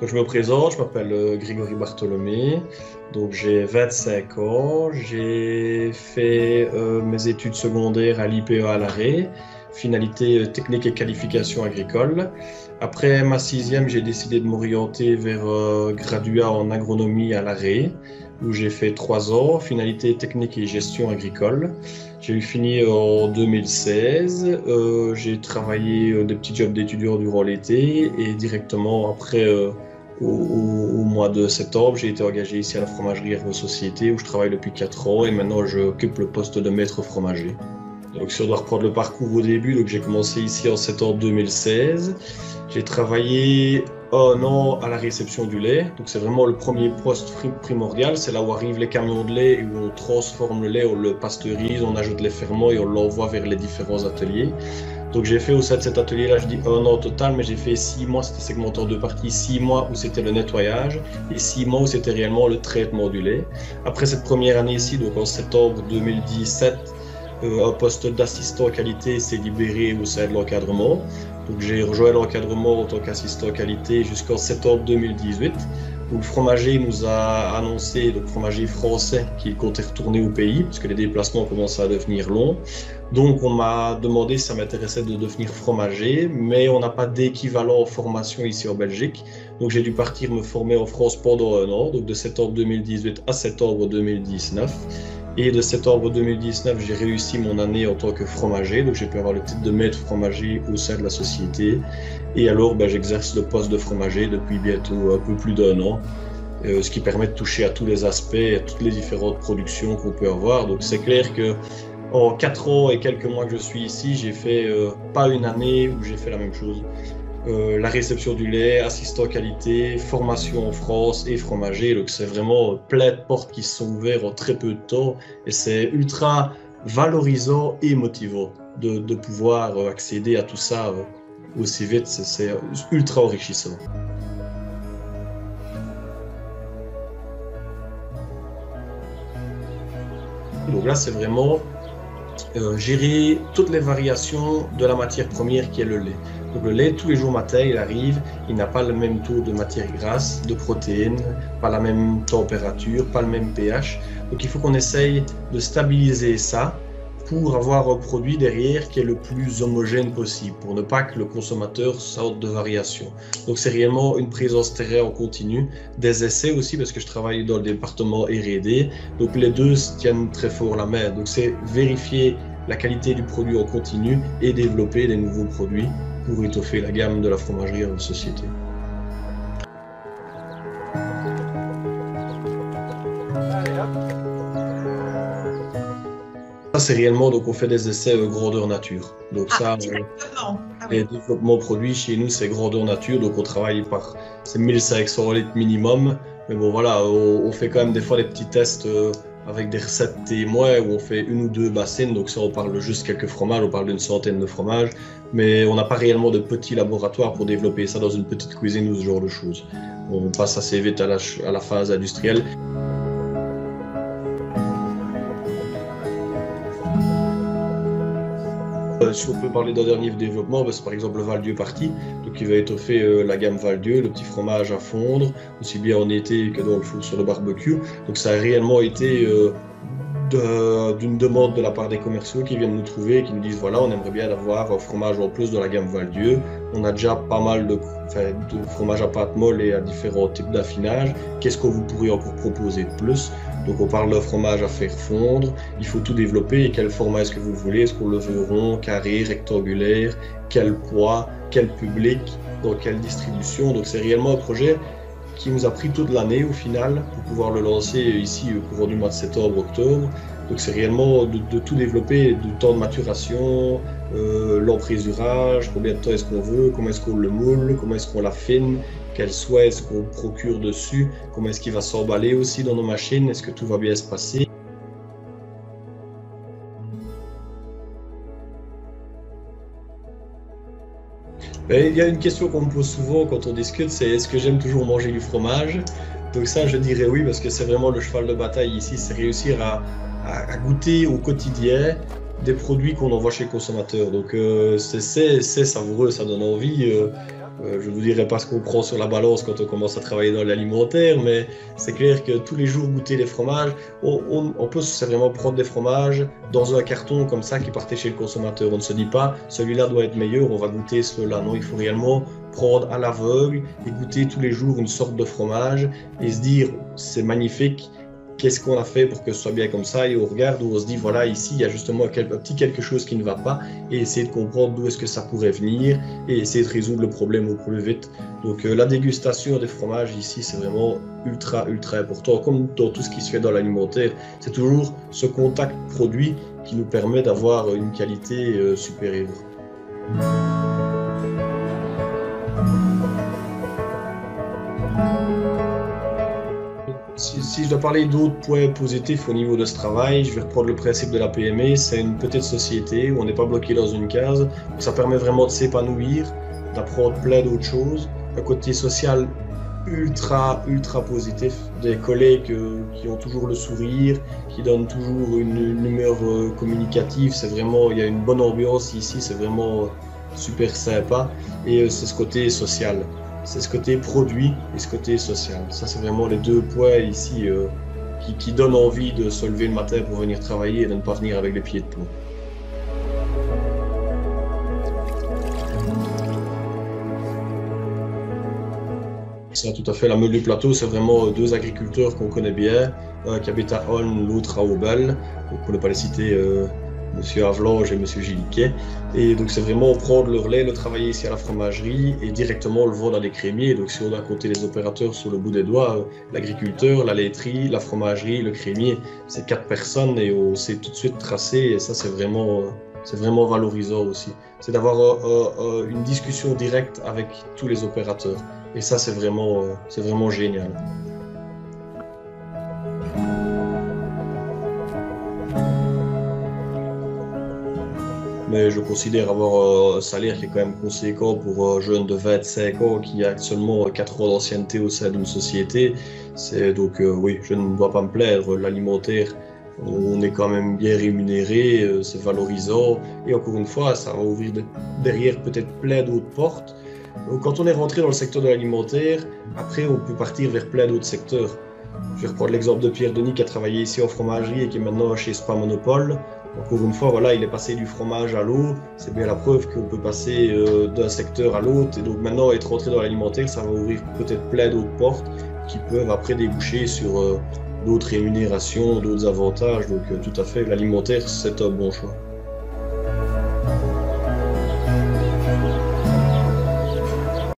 Donc, je me présente, je m'appelle Grégory Bartholomé, donc j'ai 25 ans, j'ai fait mes études secondaires à l'IPA à l'Arré, finalité technique et qualification agricole. Après ma sixième, j'ai décidé de m'orienter vers graduat en agronomie à l'Arré, où j'ai fait 3 ans, finalité technique et gestion agricole. J'ai eu fini en 2016, j'ai travaillé des petits jobs d'étudiant durant l'été et directement après au mois de septembre, j'ai été engagé ici à la fromagerie Herve Société où je travaille depuis 4 ans et maintenant j'occupe le poste de maître fromager. Donc si on doit reprendre le parcours au début, donc j'ai commencé ici en septembre 2016. J'ai travaillé 1 an à la réception du lait. Donc c'est vraiment le premier poste primordial. C'est là où arrivent les camions de lait et où on transforme le lait, on le pasteurise, on ajoute les ferments et on l'envoie vers les différents ateliers. Donc j'ai fait au sein de cet atelier-là, je dis 1 an total, mais j'ai fait 6 mois, c'était segmenté en 2 parties, 6 mois où c'était le nettoyage et 6 mois où c'était réellement le traitement du lait. Après cette première année ici, donc en septembre 2017, un poste d'assistant qualité s'est libéré au sein de l'encadrement. Donc j'ai rejoint l'encadrement en tant qu'assistant qualité jusqu'en septembre 2018, où le fromager nous a annoncé, le fromager français, qu'il comptait retourner au pays, parce que les déplacements commençaient à devenir longs. Donc on m'a demandé si ça m'intéressait de devenir fromager, mais on n'a pas d'équivalent en formation ici en Belgique. Donc j'ai dû partir me former en France pendant 1 an, donc de septembre 2018 à septembre 2019. Et de septembre 2019, j'ai réussi mon année en tant que fromager, donc j'ai pu avoir le titre de maître fromager au sein de la société. Et alors, j'exerce le poste de fromager depuis bientôt un peu plus d'1 an, ce qui permet de toucher à tous les aspects, à toutes les différentes productions qu'on peut avoir. Donc c'est clair que en 4 ans et quelques mois que je suis ici, j'ai fait pas une année où j'ai fait la même chose. La réception du lait, assistant qualité, formation en France et fromager. Donc c'est vraiment plein de portes qui se sont ouvertes en très peu de temps et c'est ultra valorisant et motivant de pouvoir accéder à tout ça aussi vite. C'est ultra enrichissant. Donc là, c'est vraiment gérer toutes les variations de la matière première qui est le lait. Donc le lait, tous les jours matin, il arrive, il n'a pas le même taux de matière grasse, de protéines, pas la même température, pas le même pH. Donc il faut qu'on essaye de stabiliser ça pour avoir un produit derrière qui est le plus homogène possible, pour ne pas que le consommateur sorte de variations. Donc c'est réellement une présence terrain en continu, des essais aussi, parce que je travaille dans le département R&D, donc les deux se tiennent très fort la main. Donc c'est vérifier la qualité du produit en continu et développer des nouveaux produits pour étoffer la gamme de la fromagerie en société. Ça, c'est réellement, donc on fait des essais grandeur nature. Donc les développements produits chez nous, c'est grandeur nature. Donc on travaille par, c'est 1500 litres minimum. Mais bon, voilà, on fait quand même des fois des petits tests avec des recettes témoins où on fait 1 ou 2 bassines. Donc ça, on parle juste quelques fromages, on parle d'une centaine de fromages. Mais on n'a pas réellement de petits laboratoires pour développer ça dans une petite cuisine ou ce genre de choses. On passe assez vite à la phase industrielle. Si on peut parler d'un dernier développement, c'est par exemple le Val-Dieu Parti, donc qui va étoffer la gamme Val-Dieu, le petit fromage à fondre, aussi bien en été que dans le four sur le barbecue. Donc ça a réellement été d'une demande de la part des commerciaux qui viennent nous trouver et qui nous disent voilà, on aimerait bien avoir un fromage en plus de la gamme Val-Dieu. On a déjà pas mal de fromage à pâte molle et à différents types d'affinage. Qu'est-ce que vous pourriez encore proposer de plus? Donc on parle d'un fromage à faire fondre, il faut tout développer. Et quel format est-ce que vous voulez? Est-ce qu'on le veut rond, carré, rectangulaire? Quel poids? Quel public? Dans quelle distribution? Donc c'est réellement un projet qui nous a pris toute l'année au final pour pouvoir le lancer ici au cours du mois de septembre-octobre. Donc c'est réellement de tout développer, du temps de maturation, l'emprésurage, combien de temps est-ce qu'on veut, comment est-ce qu'on le moule, comment est-ce qu'on l'affine, quel soie est-ce qu'on procure dessus, comment est-ce qu'il va s'emballer aussi dans nos machines, est-ce que tout va bien se passer. Il y a une question qu'on me pose souvent quand on discute, c'est est-ce que j'aime toujours manger du fromage? Donc ça, je dirais oui, parce que c'est vraiment le cheval de bataille ici, c'est réussir à goûter au quotidien des produits qu'on envoie chez le consommateur. Donc c'est savoureux, ça donne envie. Je ne vous dirai pas ce qu'on prend sur la balance quand on commence à travailler dans l'alimentaire, mais c'est clair que tous les jours goûter les fromages, on peut c'est vraiment prendre des fromages dans un carton comme ça qui partait chez le consommateur. On ne se dit pas celui-là doit être meilleur, on va goûter ceux-là. Non, il faut réellement prendre à l'aveugle et goûter tous les jours une sorte de fromage et se dire c'est magnifique. Qu'est-ce qu'on a fait pour que ce soit bien comme ça? Et on regarde où on se dit, voilà, ici, il y a justement un petit quelque chose qui ne va pas et essayer de comprendre d'où est-ce que ça pourrait venir et essayer de résoudre le problème au plus vite. Donc la dégustation des fromages ici, c'est vraiment ultra, ultra important. Comme dans tout ce qui se fait dans l'alimentaire, c'est toujours ce contact produit qui nous permet d'avoir une qualité supérieure. Si je dois parler d'autres points positifs au niveau de ce travail, je vais reprendre le principe de la PME. C'est une petite société où on n'est pas bloqué dans une case. Ça permet vraiment de s'épanouir, d'apprendre plein d'autres choses. Un côté social ultra, ultra positif. Des collègues qui ont toujours le sourire, qui donnent toujours une humeur communicative. C'est vraiment, il y a une bonne ambiance ici, c'est vraiment super sympa. Et c'est ce côté social. C'est ce côté produit et ce côté social. Ça, c'est vraiment les deux points ici qui donnent envie de se lever le matin pour venir travailler et de ne pas venir avec les pieds de plomb. C'est tout à fait la meule du plateau, c'est vraiment deux agriculteurs qu'on connaît bien, un qui habite à Olne, l'autre à Aubel, pour ne pas les citer, Monsieur Avelange et Monsieur Gilliquet. Et donc c'est vraiment prendre le relais, le travailler ici à la fromagerie et directement le vendre à des crémiers. Donc si on a compté les opérateurs sur le bout des doigts, l'agriculteur, la laiterie, la fromagerie, le crémier, c'est 4 personnes et on sait tout de suite tracer et ça c'est vraiment valorisant aussi. C'est d'avoir une discussion directe avec tous les opérateurs et ça c'est vraiment génial. Mais je considère avoir un salaire qui est quand même conséquent pour un jeune de 25 ans qui a seulement 4 ans d'ancienneté au sein d'une société. Donc oui, je ne dois pas me plaindre. L'alimentaire, on est quand même bien rémunéré, c'est valorisant. Et encore une fois, ça va ouvrir derrière peut-être plein d'autres portes. Donc, quand on est rentré dans le secteur de l'alimentaire, après on peut partir vers plein d'autres secteurs. Je vais reprendre l'exemple de Pierre Denis qui a travaillé ici en fromagerie et qui est maintenant chez Spa Monopole. Encore une fois, voilà, il est passé du fromage à l'eau. C'est bien la preuve qu'on peut passer d'un secteur à l'autre. Et donc maintenant, être rentré dans l'alimentaire, ça va ouvrir peut-être plein d'autres portes qui peuvent après déboucher sur d'autres rémunérations, d'autres avantages. Donc tout à fait, l'alimentaire, c'est un bon choix.